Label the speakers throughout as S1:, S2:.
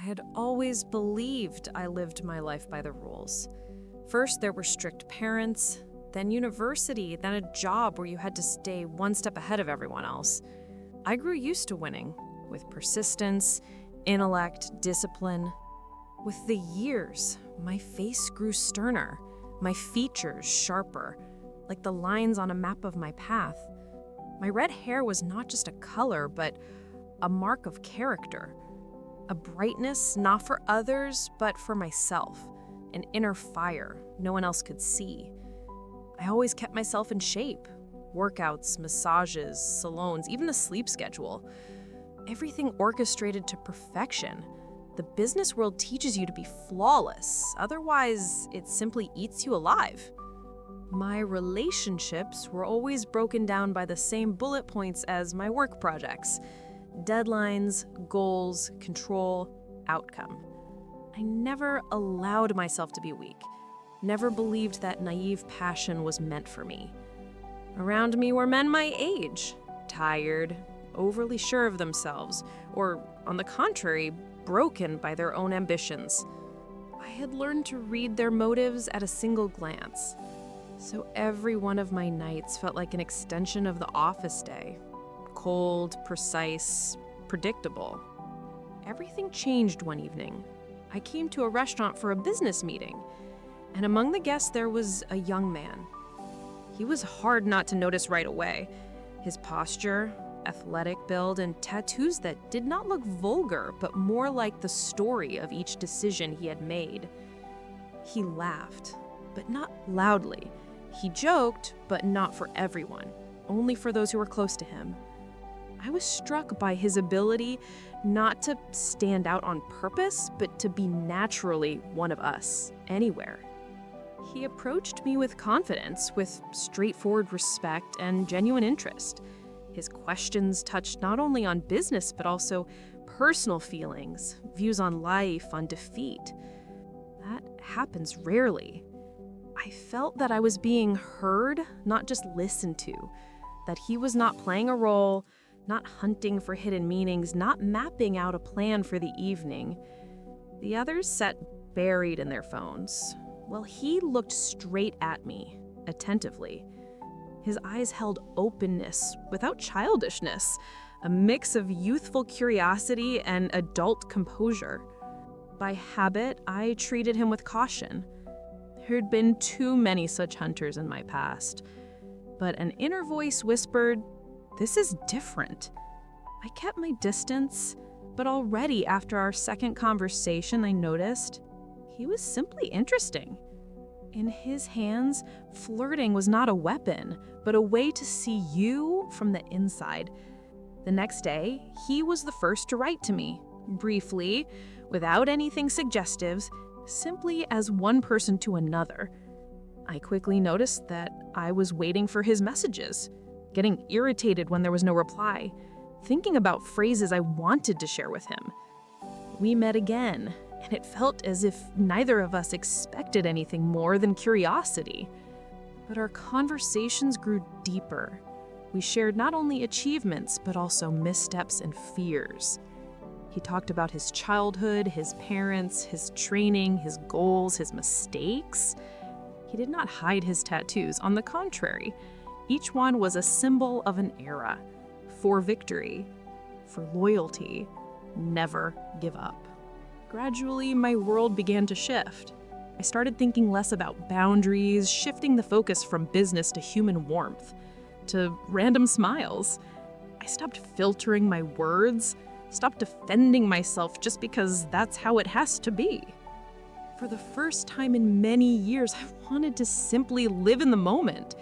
S1: had always believed I lived my life by the rules. First, there were strict parents, then university, then a job where you had to stay one step ahead of everyone else. I grew used to winning, with persistence, intellect, discipline. With the years, my face grew sterner, my features sharper, like the lines on a map of my path. My red hair was not just a color, but a mark of character. A brightness not for others, but for myself. An inner fire no one else could see. I always kept myself in shape. Workouts, massages, salons, even a sleep schedule. Everything orchestrated to perfection. The business world teaches you to be flawless, otherwise it simply eats you alive. My relationships were always broken down by the same bullet points as my work projects. Deadlines, goals, control, outcome. I never allowed myself to be weak. Never believed that naive passion was meant for me. Around me were men my age, tired, overly sure of themselves, or, on the contrary, broken by their own ambitions. I had learned to read their motives at a single glance. So every one of my nights felt like an extension of the office day. Cold, precise, predictable. Everything changed one evening. I came to a restaurant for a business meeting, and among the guests there was a young man. He was hard not to notice right away. His posture, athletic build, and tattoos that did not look vulgar, but more like the story of each decision he had made. He laughed, but not loudly. He joked, but not for everyone, only for those who were close to him. I was struck by his ability not to stand out on purpose, but to be naturally one of us, anywhere. He approached me with confidence, with straightforward respect and genuine interest. His questions touched not only on business, but also personal feelings, views on life, on defeat. That happens rarely. I felt that I was being heard, not just listened to, that he was not playing a role, not hunting for hidden meanings, not mapping out a plan for the evening. The others sat buried in their phones. Well, he looked straight at me, attentively. His eyes held openness without childishness, a mix of youthful curiosity and adult composure. By habit, I treated him with caution. There had been too many such hunters in my past. But an inner voice whispered, "This is different." I kept my distance, but already after our second conversation, I noticed he was simply interesting. In his hands, flirting was not a weapon, but a way to see you from the inside. The next day, he was the first to write to me, briefly, without anything suggestive, simply as one person to another. I quickly noticed that I was waiting for his messages, getting irritated when there was no reply, thinking about phrases I wanted to share with him. We met again, and it felt as if neither of us expected anything more than curiosity. But our conversations grew deeper. We shared not only achievements, but also missteps and fears. He talked about his childhood, his parents, his training, his goals, his mistakes. He did not hide his tattoos. On the contrary, each one was a symbol of an era. For victory, for loyalty, never give up. Gradually, my world began to shift. I started thinking less about boundaries, shifting the focus from business to human warmth, to random smiles. I stopped filtering my words, stopped defending myself just because that's how it has to be. For the first time in many years, I wanted to simply live in the moment.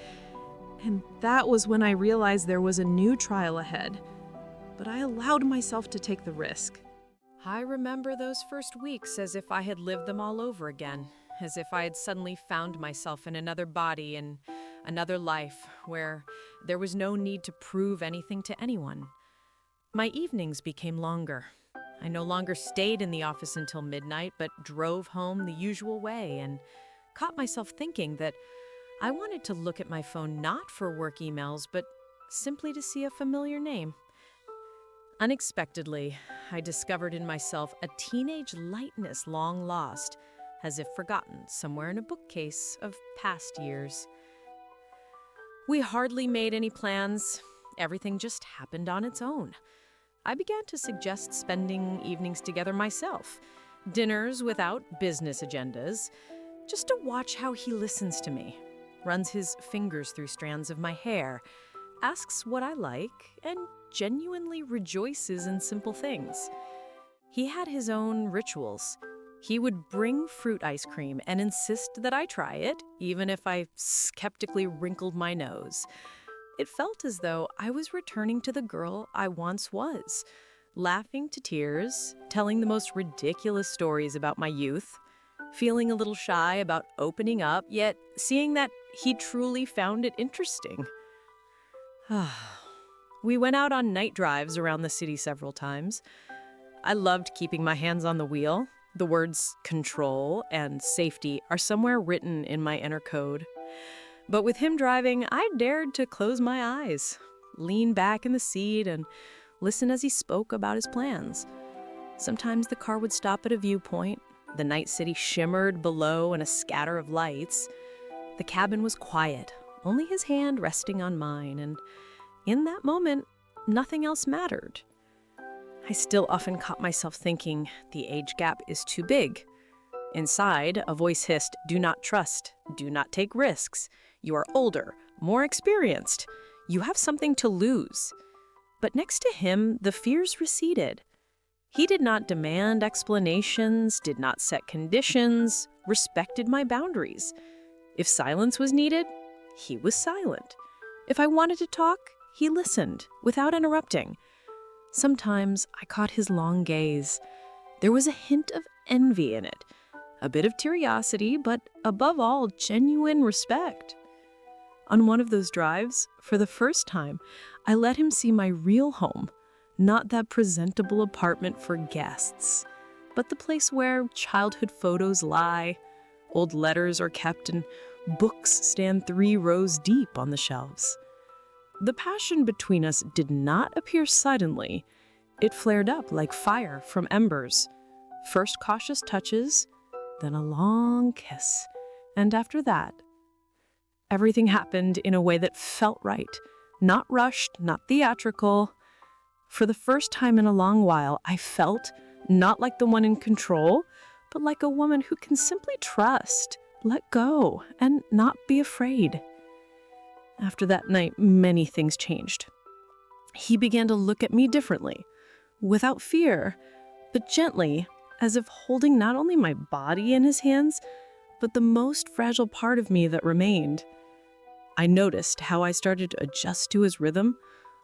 S1: And that was when I realized there was a new trial ahead. But I allowed myself to take the risk. I remember those first weeks as if I had lived them all over again, as if I had suddenly found myself in another body and another life where there was no need to prove anything to anyone. My evenings became longer. I no longer stayed in the office until midnight, but drove home the usual way and caught myself thinking that I wanted to look at my phone not for work emails, but simply to see a familiar name. Unexpectedly, I discovered in myself a teenage lightness long lost, as if forgotten somewhere in a bookcase of past years. We hardly made any plans. Everything just happened on its own. I began to suggest spending evenings together myself, dinners without business agendas, just to watch how he listens to me, runs his fingers through strands of my hair, asks what I like, and genuinely rejoices in simple things. He had his own rituals. He would bring fruit ice cream and insist that I try it, even if I skeptically wrinkled my nose. It felt as though I was returning to the girl I once was, laughing to tears, telling the most ridiculous stories about my youth, feeling a little shy about opening up, yet seeing that he truly found it interesting. We went out on night drives around the city several times. I loved keeping my hands on the wheel. The words control and safety are somewhere written in my inner code. But with him driving, I dared to close my eyes, lean back in the seat, and listen as he spoke about his plans. Sometimes the car would stop at a viewpoint. The night city shimmered below in a scatter of lights. The cabin was quiet, only his hand resting on mine, and in that moment, nothing else mattered. I still often caught myself thinking, the age gap is too big. Inside, a voice hissed, "Do not trust, do not take risks. You are older, more experienced. You have something to lose." But next to him, the fears receded. He did not demand explanations, did not set conditions, respected my boundaries. If silence was needed, he was silent. If I wanted to talk, he listened without interrupting. Sometimes I caught his long gaze. There was a hint of envy in it, a bit of curiosity, but above all, genuine respect. On one of those drives, for the first time, I let him see my real home, not that presentable apartment for guests, but the place where childhood photos lie, old letters are kept, and books stand 3 rows deep on the shelves. The passion between us did not appear suddenly. It flared up like fire from embers. First cautious touches, then a long kiss. And after that, everything happened in a way that felt right. Not rushed, not theatrical. For the first time in a long while, I felt not like the one in control, but like a woman who can simply trust, let go, and not be afraid. After that night, many things changed. He began to look at me differently, without fear, but gently, as if holding not only my body in his hands, but the most fragile part of me that remained. I noticed how I started to adjust to his rhythm,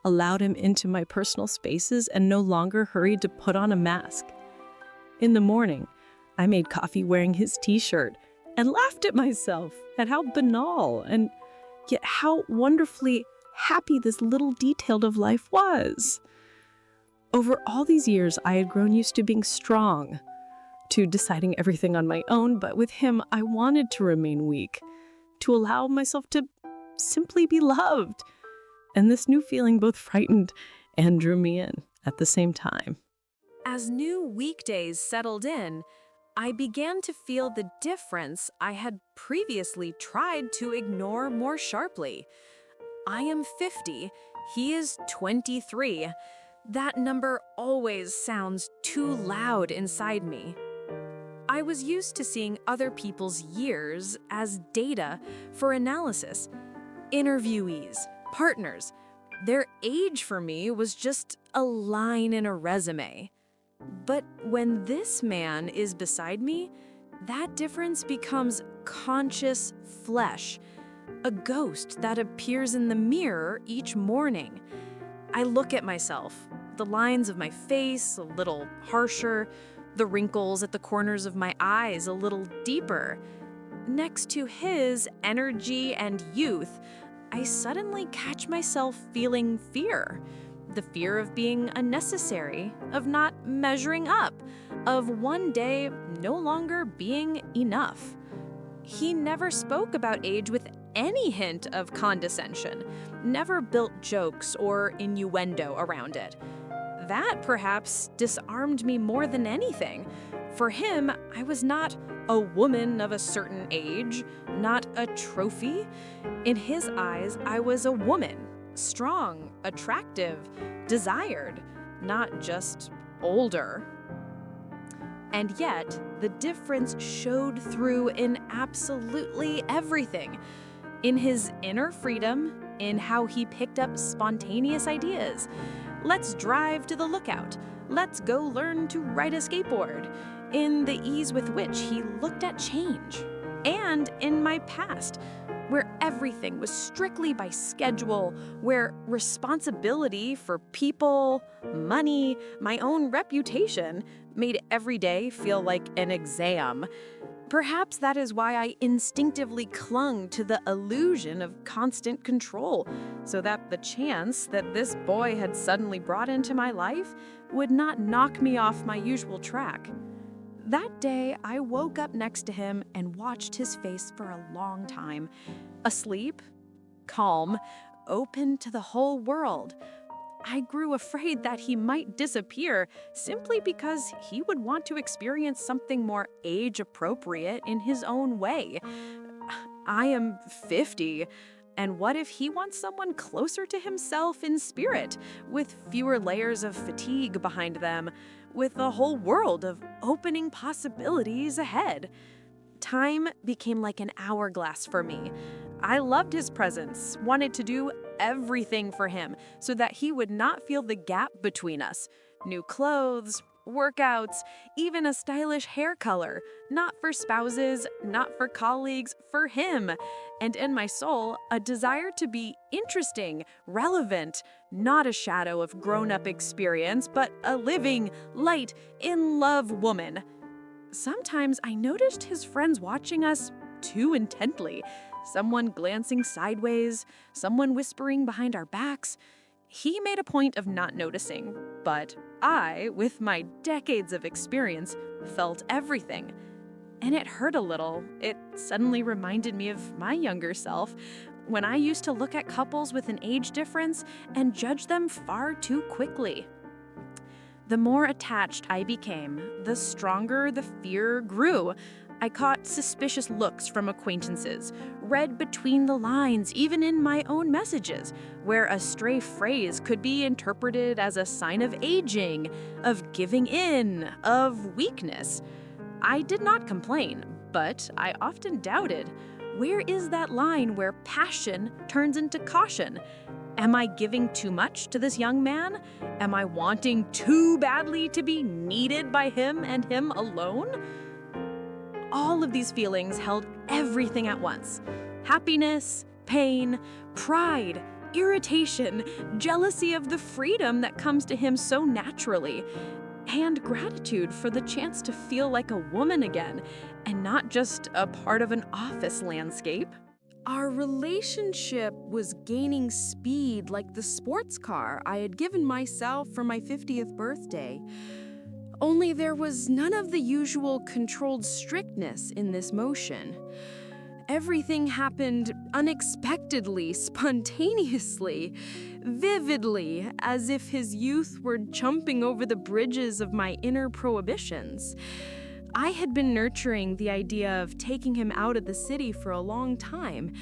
S1: allowed him into my personal spaces, and no longer hurried to put on a mask. In the morning, I made coffee wearing his t-shirt and laughed at myself at how banal and yet how wonderfully happy this little detail of life was. Over all these years, I had grown used to being strong, to deciding everything on my own, but with him, I wanted to remain weak, to allow myself to simply be loved. And this new feeling both frightened and drew me in at the same time.
S2: As new weekdays settled in, I began to feel the difference I had previously tried to ignore more sharply. I am 50, he is 23. That number always sounds too loud inside me. I was used to seeing other people's years as data for analysis. Interviewees, partners, their age for me was just a line in a resume. But when this man is beside me, that difference becomes conscious flesh, a ghost that appears in the mirror each morning. I look at myself, the lines of my face a little harsher, the wrinkles at the corners of my eyes a little deeper. Next to his energy and youth, I suddenly catch myself feeling fear. The fear of being unnecessary, of not measuring up, of one day no longer being enough. He never spoke about age with any hint of condescension, never built jokes or innuendo around it. That perhaps disarmed me more than anything. For him, I was not a woman of a certain age, not a trophy. In his eyes, I was a woman, strong, attractive, desired, not just older. And yet, the difference showed through in absolutely everything. In his inner freedom, in how he picked up spontaneous ideas. Let's drive to the lookout. Let's go learn to ride a skateboard. In the ease with which he looked at change. And in my past, where everything was strictly by schedule, where responsibility for people, money, my own reputation made every day feel like an exam. Perhaps that is why I instinctively clung to the illusion of constant control, so that the chance that this boy had suddenly brought into my life would not knock me off my usual track. That day, I woke up next to him and watched his face for a long time. Asleep, calm, open to the whole world. I grew afraid that he might disappear simply because he would want to experience something more age-appropriate in his own way. I am 50, and what if he wants someone closer to himself in spirit, with fewer layers of fatigue behind them, with a whole world of opening possibilities ahead? Time became like an hourglass for me. I loved his presence, wanted to do everything for him so that he would not feel the gap between us. New clothes, workouts, even a stylish hair color. Not for spouses, not for colleagues, for him. And in my soul, a desire to be interesting, relevant, not a shadow of grown-up experience, but a living, light, in-love woman. Sometimes I noticed his friends watching us too intently. Someone glancing sideways, someone whispering behind our backs. He made a point of not noticing, but I, with my decades of experience, felt everything. And it hurt a little. It suddenly reminded me of my younger self, when I used to look at couples with an age difference and judge them far too quickly. The more attached I became, the stronger the fear grew. I caught suspicious looks from acquaintances, read between the lines even in my own messages, where a stray phrase could be interpreted as a sign of aging, of giving in, of weakness. I did not complain, but I often doubted. Where is that line where passion turns into caution? Am I giving too much to this young man? Am I wanting too badly to be needed by him and him alone? All of these feelings held everything at once. Happiness, pain, pride, irritation, jealousy of the freedom that comes to him so naturally, and gratitude for the chance to feel like a woman again, and not just a part of an office landscape. Our relationship was gaining speed like the sports car I had given myself for my 50th birthday. Only there was none of the usual controlled strictness in this motion. Everything happened unexpectedly, spontaneously, vividly, as if his youth were jumping over the bridges of my inner prohibitions. I had been nurturing the idea of taking him out of the city for a long time,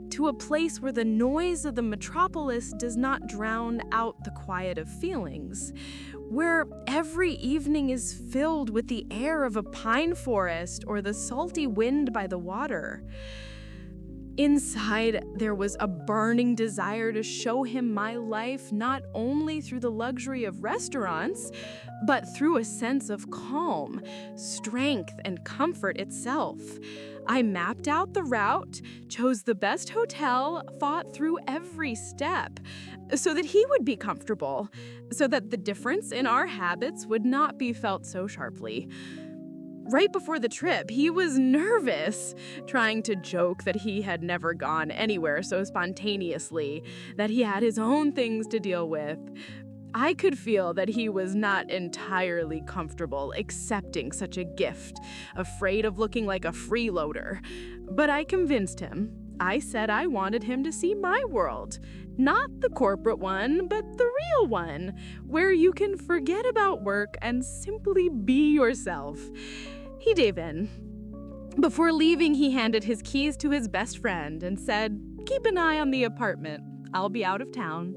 S2: to a place where the noise of the metropolis does not drown out the quiet of feelings, where every evening is filled with the air of a pine forest or the salty wind by the water. Inside, there was a burning desire to show him my life not only through the luxury of restaurants, but through a sense of calm, strength, and comfort itself. I mapped out the route, chose the best hotel, thought through every step, so that he would be comfortable, so that the difference in our habits would not be felt so sharply. Right before the trip, he was nervous, trying to joke that he had never gone anywhere so spontaneously, that he had his own things to deal with. I could feel that he was not entirely comfortable accepting such a gift, afraid of looking like a freeloader. But I convinced him. I said I wanted him to see my world, Not the corporate one, but the real one, where you can forget about work and simply be yourself. He gave in. Before leaving, he handed his keys to his best friend and said, "Keep an eye on the apartment. I'll be out of town."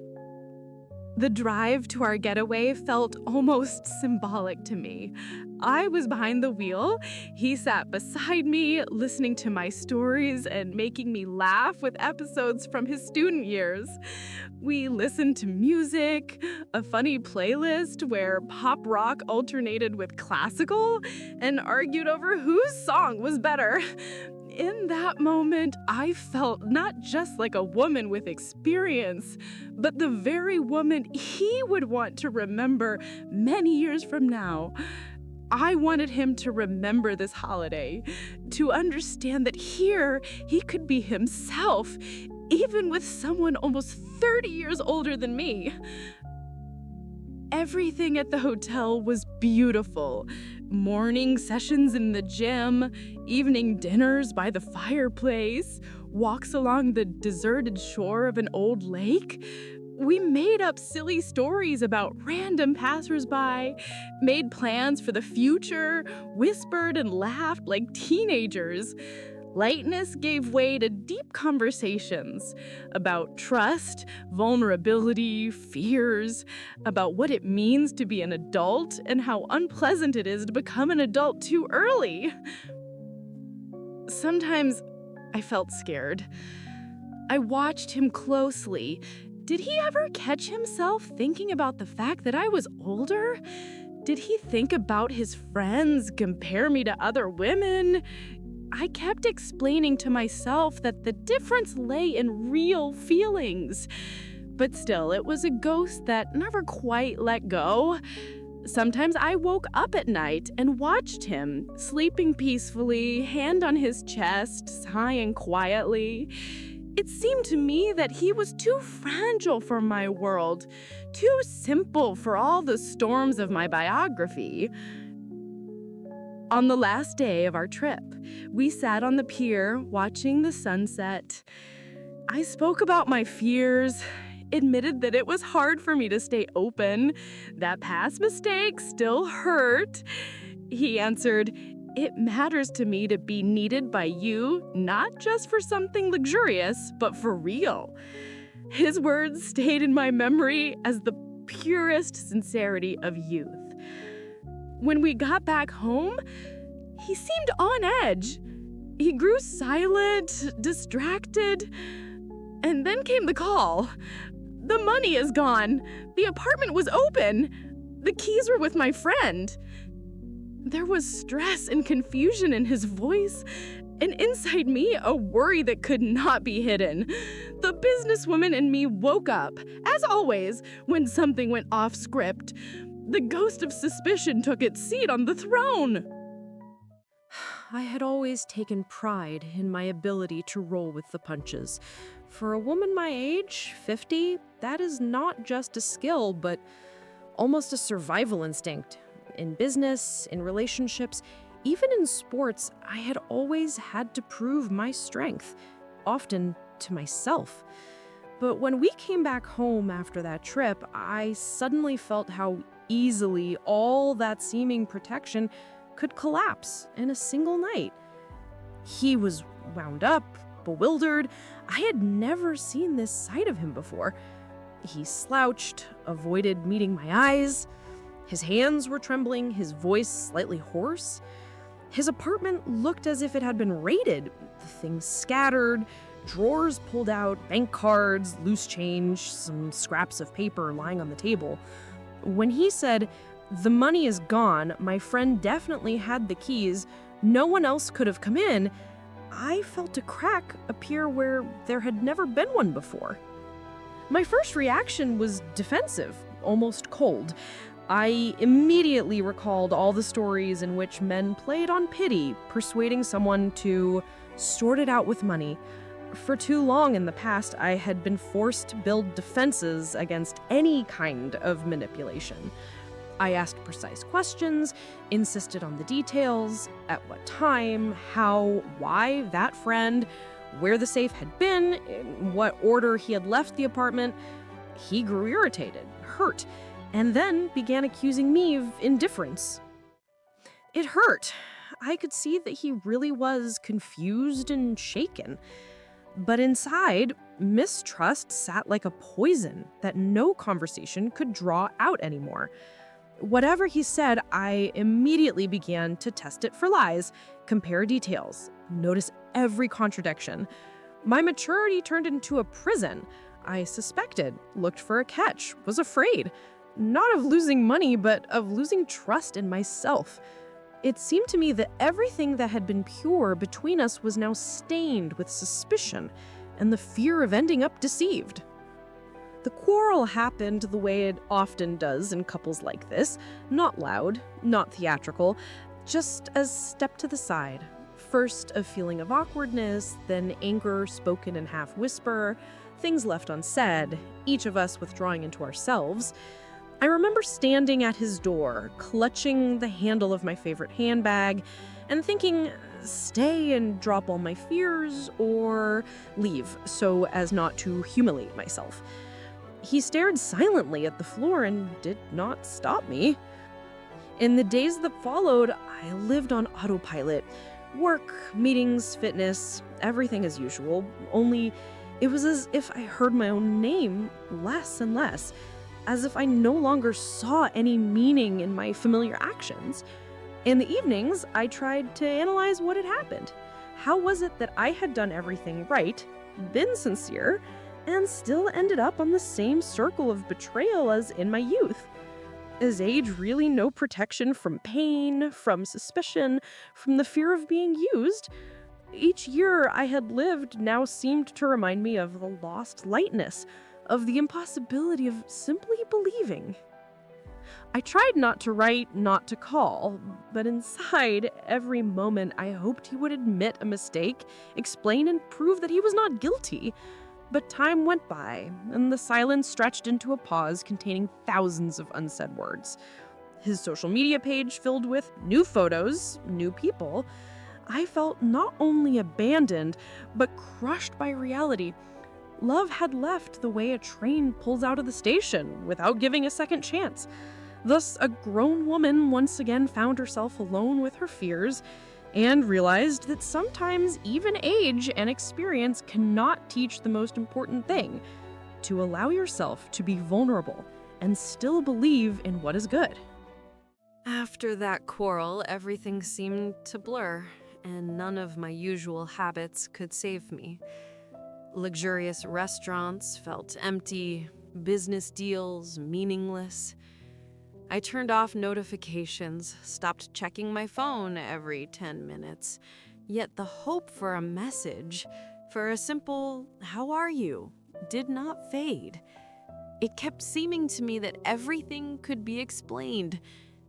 S2: The drive to our getaway felt almost symbolic to me. I was behind the wheel. He sat beside me, listening to my stories and making me laugh with episodes from his student years. We listened to music, a funny playlist where pop rock alternated with classical, and argued over whose song was better. In that moment, I felt not just like a woman with experience, but the very woman he would want to remember many years from now. I wanted him to remember this holiday, to understand that here he could be himself, even with someone almost 30 years older than me. Everything at the hotel was beautiful. Morning sessions in the gym, evening dinners by the fireplace, walks along the deserted shore of an old lake. We made up silly stories about random passersby, made plans for the future, whispered and laughed like teenagers. Lightness gave way to deep conversations about trust, vulnerability, fears, about what it means to be an adult and how unpleasant it is to become an adult too early. Sometimes I felt scared. I watched him closely. Did he ever catch himself thinking about the fact that I was older? Did he think about his friends, compare me to other women? I kept explaining to myself that the difference lay in real feelings. But still, it was a ghost that never quite let go. Sometimes I woke up at night and watched him, sleeping peacefully, hand on his chest, sighing quietly. It seemed to me that he was too fragile for my world, too simple for all the storms of my biography. On the last day of our trip, we sat on the pier watching the sunset. I spoke about my fears, admitted that it was hard for me to stay open, that past mistakes still hurt. He answered, "It matters to me to be needed by you, not just for something luxurious, but for real." His words stayed in my memory as the purest sincerity of youth. When we got back home, he seemed on edge. He grew silent, distracted, and then came the call. "The money is gone. The apartment was open. The keys were with my friend." There was stress and confusion in his voice, and inside me, a worry that could not be hidden. The businesswoman in me woke up, as always, when something went off script. The ghost of suspicion took its seat on the throne.
S1: I had always taken pride in my ability to roll with the punches. For a woman my age, 50, that is not just a skill, but almost a survival instinct. In business, in relationships, even in sports, I had always had to prove my strength, often to myself. But when we came back home after that trip, I suddenly felt how easily all that seeming protection could collapse in a single night. He was wound up, bewildered. I had never seen this side of him before. He slouched, avoided meeting my eyes. His hands were trembling, his voice slightly hoarse. His apartment looked as if it had been raided. Things scattered, drawers pulled out, bank cards, loose change, some scraps of paper lying on the table. When he said, "The money is gone, my friend definitely had the keys, no one else could have come in," I felt a crack appear where there had never been one before. My first reaction was defensive, almost cold. I immediately recalled all the stories in which men played on pity, persuading someone to sort it out with money. For too long in the past, I had been forced to build defenses against any kind of manipulation. I asked precise questions, insisted on the details, at what time, how, why that friend, where the safe had been, in what order he had left the apartment. He grew irritated, hurt, and then began accusing me of indifference. It hurt. I could see that he really was confused and shaken. But inside, mistrust sat like a poison that no conversation could draw out anymore. Whatever he said, I immediately began to test it for lies, compare details, notice every contradiction. My maturity turned into a prison. I suspected, looked for a catch, was afraid. Not of losing money, but of losing trust in myself. It seemed to me that everything that had been pure between us was now stained with suspicion and the fear of ending up deceived. The quarrel happened the way it often does in couples like this, not loud, not theatrical, just a step to the side. First, a feeling of awkwardness, then anger spoken in half whisper, things left unsaid, each of us withdrawing into ourselves. I remember standing at his door, clutching the handle of my favorite handbag, and thinking, stay and drop all my fears, or leave so as not to humiliate myself. He stared silently at the floor and did not stop me. In the days that followed, I lived on autopilot. Work, meetings, fitness, everything as usual, only it was as if I heard my own name less and less, as if I no longer saw any meaning in my familiar actions. In the evenings, I tried to analyze what had happened. How was it that I had done everything right, been sincere, and still ended up on the same circle of betrayal as in my youth? Is age really no protection from pain, from suspicion, from the fear of being used? Each year I had lived now seemed to remind me of the lost lightness, of the impossibility of simply believing. I tried not to write, not to call, but inside, every moment I hoped he would admit a mistake, explain and prove that he was not guilty. But time went by, and the silence stretched into a pause containing thousands of unsaid words. His social media page filled with new photos, new people. I felt not only abandoned, but crushed by reality. Love had left the way a train pulls out of the station without giving a second chance. Thus, a grown woman once again found herself alone with her fears and realized that sometimes even age and experience cannot teach the most important thing: to allow yourself to be vulnerable and still believe in what is good.
S2: After that quarrel, everything seemed to blur, and none of my usual habits could save me. Luxurious restaurants felt empty, business deals meaningless. I turned off notifications, stopped checking my phone every 10 minutes. Yet the hope for a message, for a simple "how are you?" did not fade. It kept seeming to me that everything could be explained,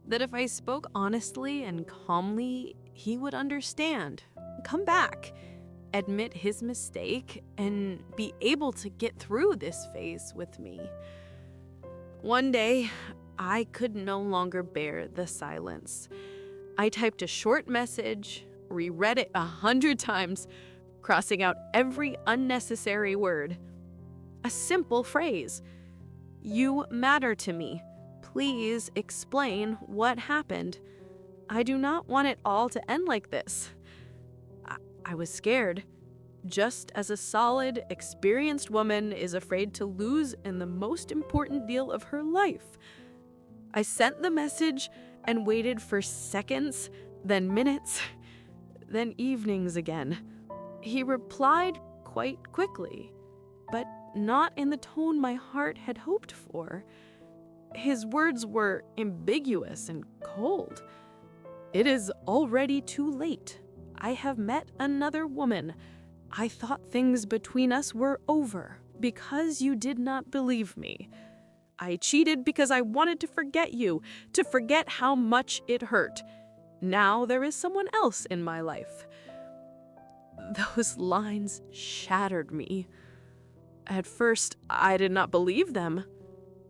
S2: that if I spoke honestly and calmly, he would understand, come back, admit his mistake, and be able to get through this phase with me. One day, I could no longer bear the silence. I typed a short message, reread it 100 times, crossing out every unnecessary word. A simple phrase: "You matter to me. Please explain what happened. I do not want it all to end like this." I was scared, just as a solid, experienced woman is afraid to lose in the most important deal of her life. I sent the message and waited for seconds, then minutes, then evenings again. He replied quite quickly, but not in the tone my heart had hoped for. His words were ambiguous and cold. "It is already too late. I have met another woman. I thought things between us were over because you did not believe me. I cheated because I wanted to forget you, to forget how much it hurt. Now there is someone else in my life." Those lines shattered me. At first, I did not believe them.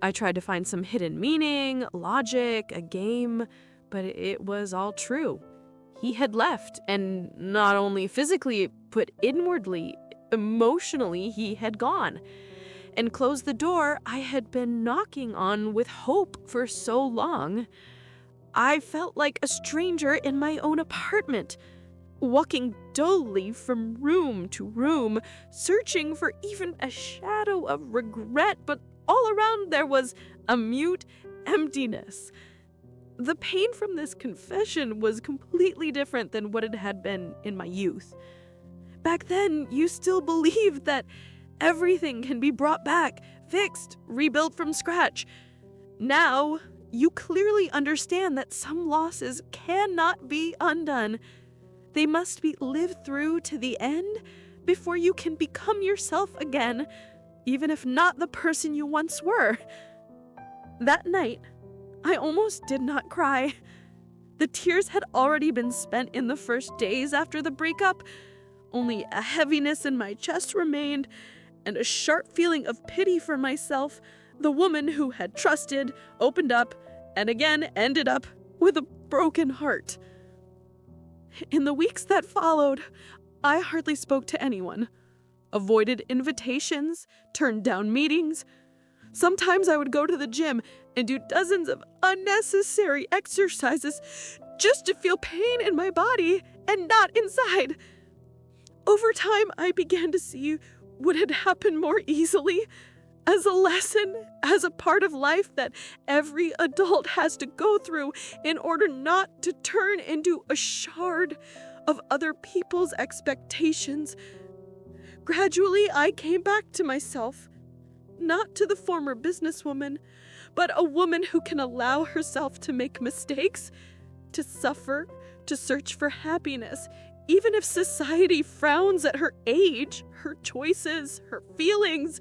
S2: I tried to find some hidden meaning, logic, a game, but it was all true. He had left, and not only physically, but inwardly, emotionally he had gone, and closed the door I had been knocking on with hope for so long. I felt like a stranger in my own apartment, walking dully from room to room, searching for even a shadow of regret, but all around there was a mute emptiness. The pain from this confession was completely different than what it had been in my youth. Back then, you still believed that everything can be brought back, fixed, rebuilt from scratch. Now, you clearly understand that some losses cannot be undone. They must be lived through to the end before you can become yourself again, even if not the person you once were. That night, I almost did not cry. The tears had already been spent in the first days after the breakup. Only a heaviness in my chest remained, and a sharp feeling of pity for myself, the woman who had trusted, opened up, and again ended up with a broken heart. In the weeks that followed, I hardly spoke to anyone, avoided invitations, turned down meetings. Sometimes I would go to the gym and do dozens of unnecessary exercises just to feel pain in my body and not inside. Over time, I began to see what had happened more easily, as a lesson, as a part of life that every adult has to go through in order not to turn into a shard of other people's expectations. Gradually, I came back to myself, not to the former businesswoman, but a woman who can allow herself to make mistakes, to suffer, to search for happiness, even if society frowns at her age, her choices, her feelings.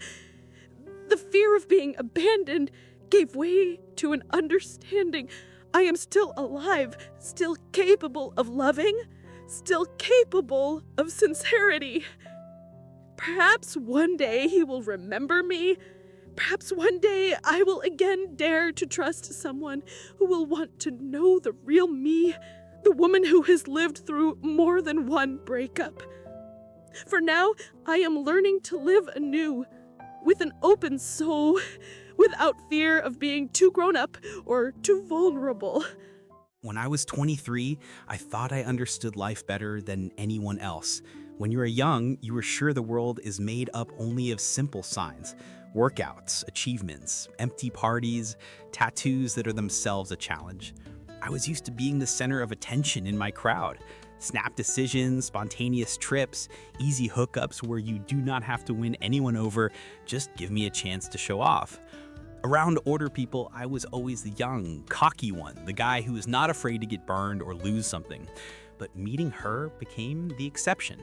S2: The fear of being abandoned gave way to an understanding I am still alive, still capable of loving, still capable of sincerity. Perhaps one day he will remember me. Perhaps one day I will again dare to trust someone who will want to know the real me, the woman who has lived through more than one breakup. For now, I am learning to live anew, with an open soul, without fear of being too grown up or too vulnerable.
S3: When I was 23, I thought I understood life better than anyone else. When you were young, you were sure the world is made up only of simple signs: workouts, achievements, empty parties, tattoos that are themselves a challenge. I was used to being the center of attention in my crowd. Snap decisions, spontaneous trips, easy hookups where you do not have to win anyone over, just give me a chance to show off. Around older people, I was always the young, cocky one, the guy who was not afraid to get burned or lose something. But meeting her became the exception.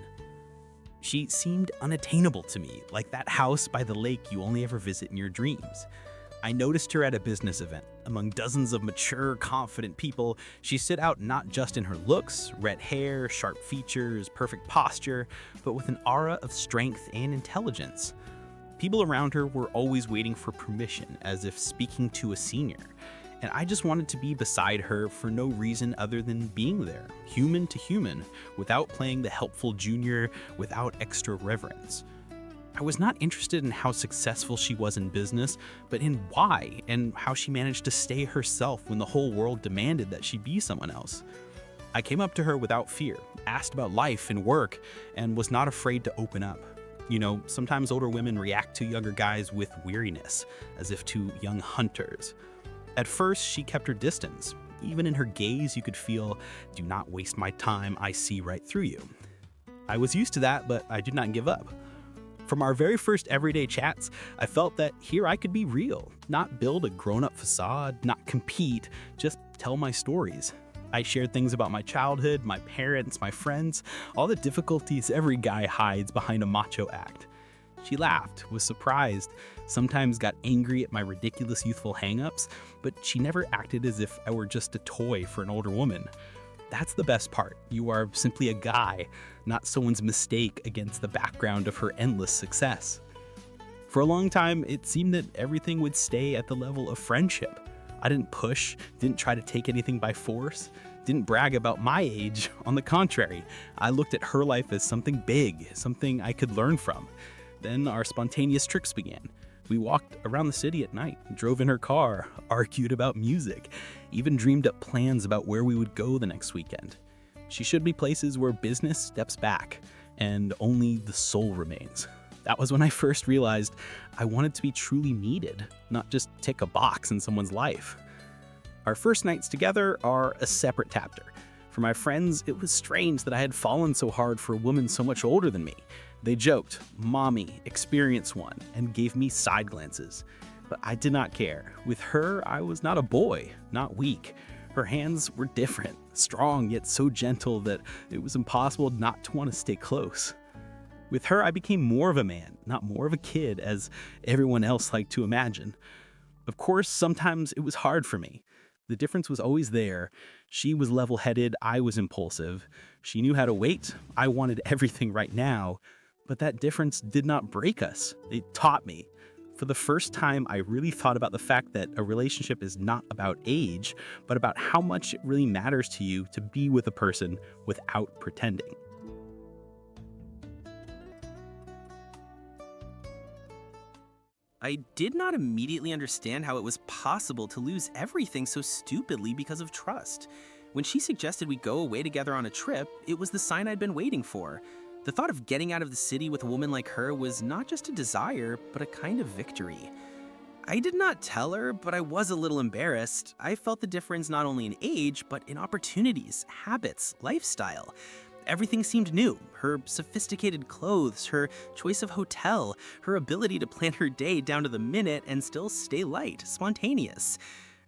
S3: She seemed unattainable to me, like that house by the lake you only ever visit in your dreams. I noticed her at a business event. Among dozens of mature, confident people, she stood out not just in her looks, red hair, sharp features, perfect posture, but with an aura of strength and intelligence. People around her were always waiting for permission, as if speaking to a senior. And I just wanted to be beside her for no reason other than being there, human to human, without playing the helpful junior, without extra reverence. I was not interested in how successful she was in business, but in why and how she managed to stay herself when the whole world demanded that she be someone else. I came up to her without fear, asked about life and work, and was not afraid to open up. You know, sometimes older women react to younger guys with weariness, as if to young hunters. At first, she kept her distance. Even in her gaze, you could feel, "Do not waste my time, I see right through you." I was used to that, but I did not give up. From our very first everyday chats, I felt that here I could be real, not build a grown-up facade, not compete, just tell my stories. I shared things about my childhood, my parents, my friends, all the difficulties every guy hides behind a macho act. She laughed, was surprised, sometimes got angry at my ridiculous youthful hang-ups, but she never acted as if I were just a toy for an older woman. That's the best part. You are simply a guy, not someone's mistake against the background of her endless success. For a long time, it seemed that everything would stay at the level of friendship. I didn't push, didn't try to take anything by force, didn't brag about my age. On the contrary, I looked at her life as something big, something I could learn from. Then our spontaneous trips began. We walked around the city at night, drove in her car, argued about music, even dreamed up plans about where we would go the next weekend. She showed me places where business steps back and only the soul remains. That was when I first realized I wanted to be truly needed, not just tick a box in someone's life. Our first nights together are a separate chapter. For my friends, it was strange that I had fallen so hard for a woman so much older than me. They joked, "Mommy, experience one," and gave me side glances. But I did not care. With her, I was not a boy, not weak. Her hands were different, strong yet so gentle that it was impossible not to want to stay close. With her, I became more of a man, not more of a kid, as everyone else liked to imagine. Of course, sometimes it was hard for me. The difference was always there. She was level-headed, I was impulsive. She knew how to wait, I wanted everything right now. But that difference did not break us. It taught me. For the first time, I really thought about the fact that a relationship is not about age, but about how much it really matters to you to be with a person without pretending.
S4: I did not immediately understand how it was possible to lose everything so stupidly because of trust. When she suggested we go away together on a trip, it was the sign I'd been waiting for. The thought of getting out of the city with a woman like her was not just a desire, but a kind of victory. I did not tell her, but I was a little embarrassed. I felt the difference not only in age, but in opportunities, habits, lifestyle. Everything seemed new. Her sophisticated clothes, her choice of hotel, her ability to plan her day down to the minute and still stay light, spontaneous.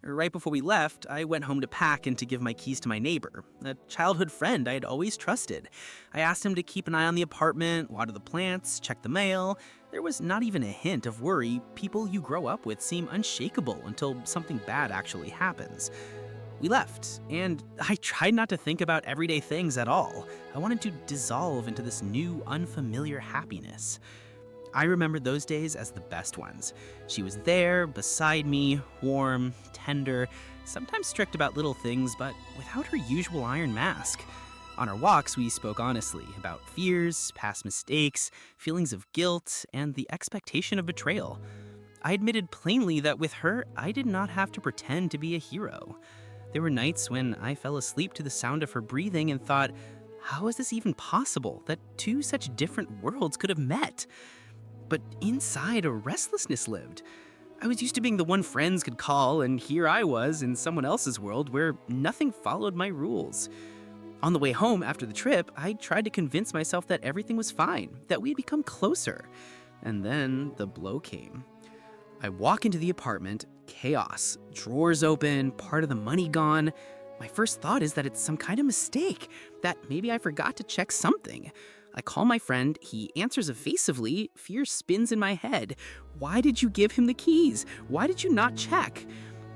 S4: Right before we left, I went home to pack and to give my keys to my neighbor, a childhood friend I had always trusted. I asked him to keep an eye on the apartment, water the plants, check the mail. There was not even a hint of worry. People you grow up with seem unshakable until something bad actually happens. We left, and I tried not to think about everyday things at all. I wanted to dissolve into this new, unfamiliar happiness. I remember those days as the best ones. She was there, beside me, warm, tender, sometimes strict about little things, but without her usual iron mask. On our walks, we spoke honestly about fears, past mistakes, feelings of guilt, and the expectation of betrayal. I admitted plainly that with her, I did not have to pretend to be a hero. There were nights when I fell asleep to the sound of her breathing and thought, how is this even possible that two such different worlds could have met? But inside, a restlessness lived. I was used to being the one friends could call, and here I was in someone else's world where nothing followed my rules. On the way home after the trip, I tried to convince myself that everything was fine, that we had become closer. And then the blow came. I walk into the apartment, chaos, drawers open, part of the money gone. My first thought is that it's some kind of mistake, that maybe I forgot to check something. I call my friend, he answers evasively, fear spins in my head. Why did you give him the keys? Why did you not check?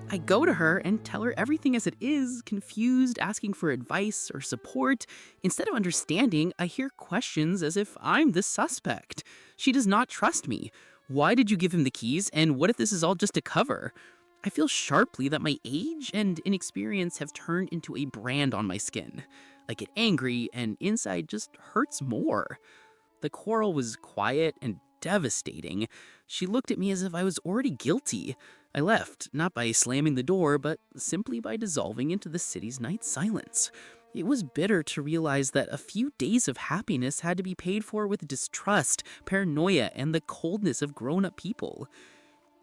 S4: I go to her and tell her everything as it is, confused, asking for advice or support. Instead of understanding, I hear questions as if I'm the suspect. She does not trust me. Why did you give him the keys, and what if this is all just a cover? I feel sharply that my age and inexperience have turned into a brand on my skin. I get angry, and inside just hurts more. The quarrel was quiet and devastating. She looked at me as if I was already guilty. I left, not by slamming the door, but simply by dissolving into the city's night silence. It was bitter to realize that a few days of happiness had to be paid for with distrust, paranoia, and the coldness of grown-up people.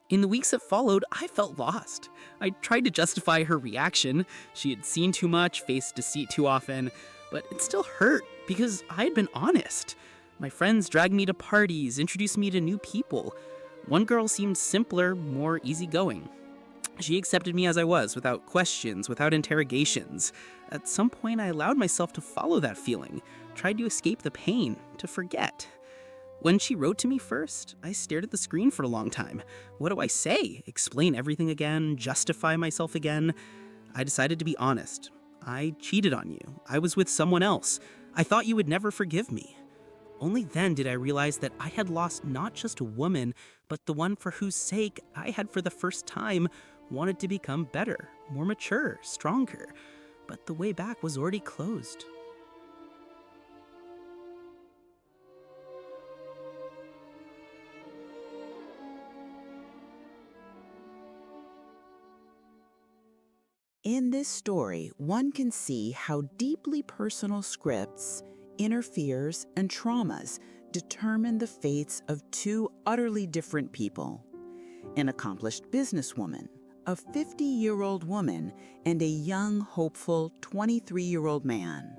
S4: In the weeks that followed, I felt lost. I tried to justify her reaction. She had seen too much, faced deceit too often, but it still hurt because I had been honest. My friends dragged me to parties, introduced me to new people. One girl seemed simpler, more easygoing. She accepted me as I was, without questions, without interrogations. At some point, I allowed myself to follow that feeling, tried to escape the pain, to forget. When she wrote to me first, I stared at the screen for a long time. What do I say? Explain everything again? Justify myself again? I decided to be honest. I cheated on you. I was with someone else. I thought you would never forgive me. Only then did I realize that I had lost not just a woman, but the one for whose sake I had for the first time wanted to become better, more mature, stronger. but the way back was already closed.
S5: In this story, one can see how deeply personal scripts, inner fears, and traumas determine the fates of two utterly different people. An accomplished businesswoman, a 50-year-old woman, and a young, hopeful 23-year-old man.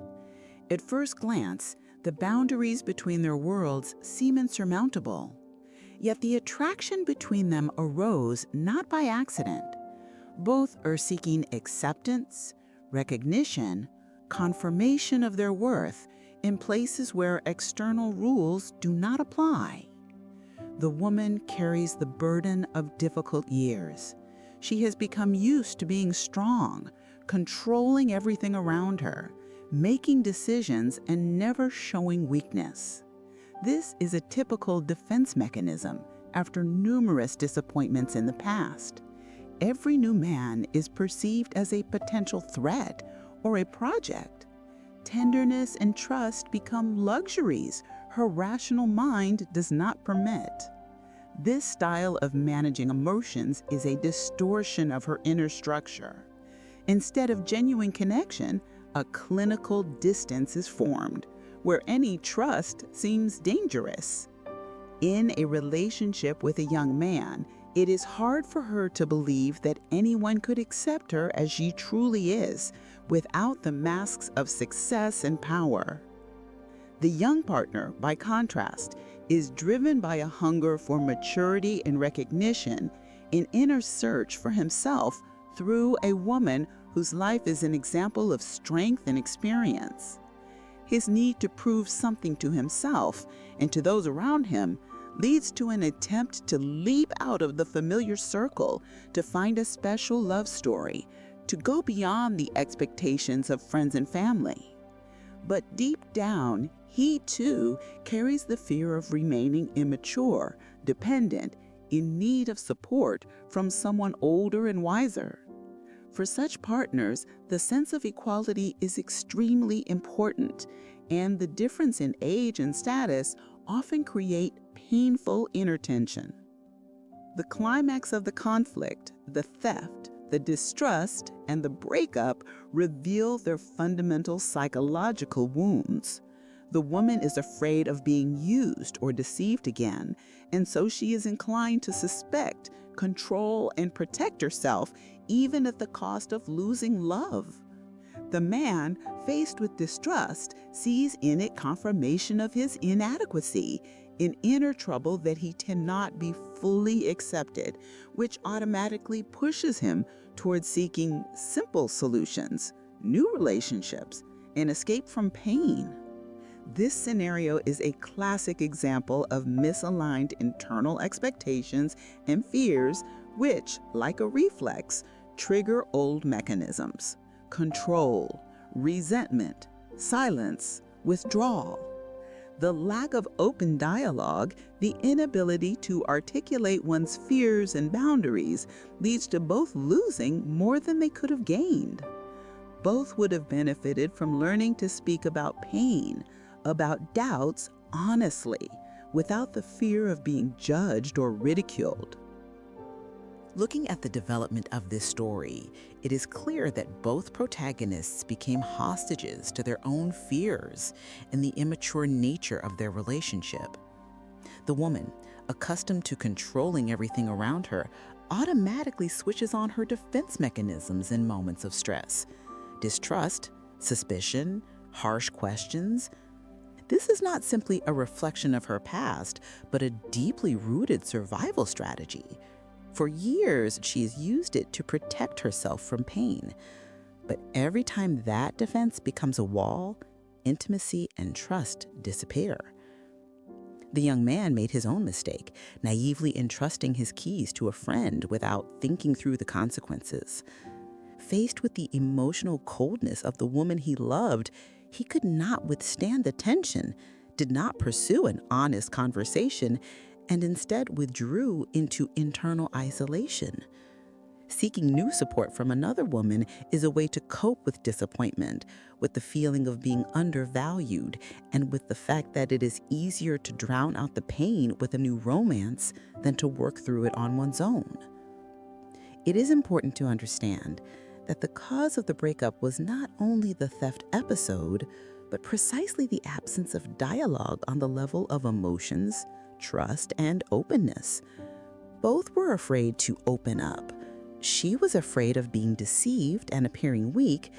S5: At first glance, the boundaries between their worlds seem insurmountable. Yet the attraction between them arose not by accident. Both are seeking acceptance, recognition, confirmation of their worth in places where external rules do not apply. The woman carries the burden of difficult years. She has become used to being strong, controlling everything around her, making decisions and never showing weakness. This is a typical defense mechanism after numerous disappointments in the past. Every new man is perceived as a potential threat or a project. Tenderness and trust become luxuries her rational mind does not permit. This style of managing emotions is a distortion of her inner structure. Instead of genuine connection, a clinical distance is formed, where any trust seems dangerous. In a relationship with a young man, it is hard for her to believe that anyone could accept her as she truly is, without the masks of success and power. The young partner, by contrast, is driven by a hunger for maturity and recognition, an inner search for himself through a woman whose life is an example of strength and experience. His need to prove something to himself and to those around him leads to an attempt to leap out of the familiar circle to find a special love story, to go beyond the expectations of friends and family. But deep down, he too carries the fear of remaining immature, dependent, in need of support from someone older and wiser. For such partners, the sense of equality is extremely important, and the difference in age and status often create painful inner tension. The climax of the conflict, the theft, the distrust, and the breakup reveal their fundamental psychological wounds. The woman is afraid of being used or deceived again, and so she is inclined to suspect, control, and protect herself, even at the cost of losing love. The man, faced with distrust, sees in it confirmation of his inadequacy, an inner trouble that he cannot be fully accepted, which automatically pushes him towards seeking simple solutions, new relationships, and escape from pain. This scenario is a classic example of misaligned internal expectations and fears which, like a reflex, trigger old mechanisms: control, resentment, silence, withdrawal. The lack of open dialogue, the inability to articulate one's fears and boundaries, leads to both losing more than they could have gained. Both would have benefited from learning to speak about pain, about doubts honestly, without the fear of being judged or ridiculed. Looking at the development of this story, it is clear that both protagonists became hostages to their own fears and the immature nature of their relationship. The woman, accustomed to controlling everything around her, automatically switches on her defense mechanisms in moments of stress. Distrust, suspicion, harsh questions. This is not simply a reflection of her past, but a deeply rooted survival strategy. For years, she has used it to protect herself from pain. But every time that defense becomes a wall, intimacy and trust disappear. The young man made his own mistake, naively entrusting his keys to a friend without thinking through the consequences. Faced with the emotional coldness of the woman he loved, he could not withstand the tension, did not pursue an honest conversation, and instead withdrew into internal isolation. Seeking new support from another woman is a way to cope with disappointment, with the feeling of being undervalued, and with the fact that it is easier to drown out the pain with a new romance than to work through it on one's own. It is important to understand that the cause of the breakup was not only the theft episode, but precisely the absence of dialogue on the level of emotions, trust, and openness. Both were afraid to open up. She was afraid of being deceived and appearing weak,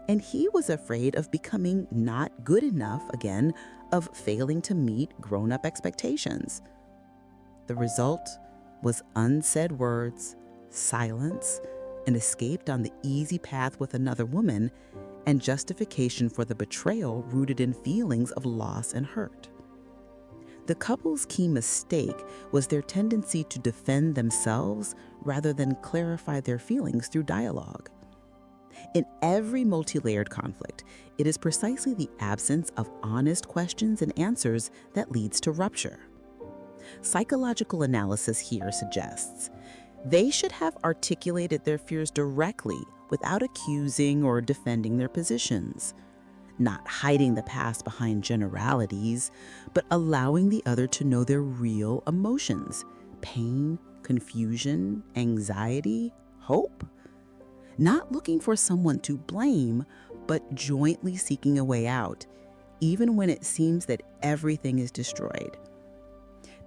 S5: and he was afraid of becoming not good enough again, of failing to meet grown-up expectations. The result was unsaid words, silence, an escape down the easy path with another woman, and justification for the betrayal rooted in feelings of loss and hurt. The couple's key mistake was their tendency to defend themselves rather than clarify their feelings through dialogue. In every multi-layered conflict, it is precisely the absence of honest questions and answers that leads to rupture. Psychological analysis here suggests they should have articulated their fears directly without accusing or defending their positions, not hiding the past behind generalities, but allowing the other to know their real emotions: pain, confusion, anxiety, hope. Not looking for someone to blame, but jointly seeking a way out, even when it seems that everything is destroyed.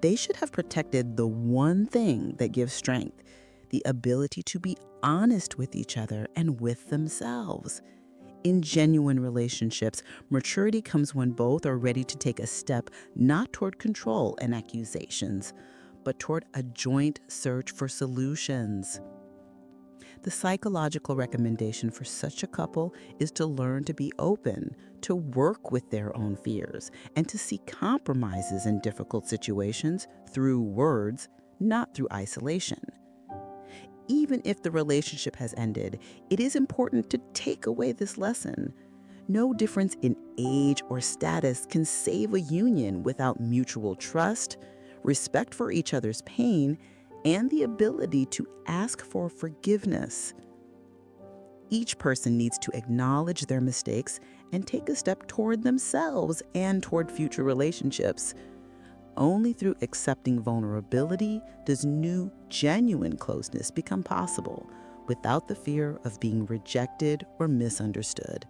S5: They should have protected the one thing that gives strength, the ability to be honest with each other and with themselves. In genuine relationships, maturity comes when both are ready to take a step not toward control and accusations, but toward a joint search for solutions. The psychological recommendation for such a couple is to learn to be open, to work with their own fears, and to seek compromises in difficult situations through words, not through isolation. Even if the relationship has ended, it is important to take away this lesson. No difference in age or status can save a union without mutual trust, respect for each other's pain, and the ability to ask for forgiveness. Each person needs to acknowledge their mistakes and take a step toward themselves and toward future relationships. Only through accepting vulnerability does new, genuine closeness become possible, without the fear of being rejected or misunderstood.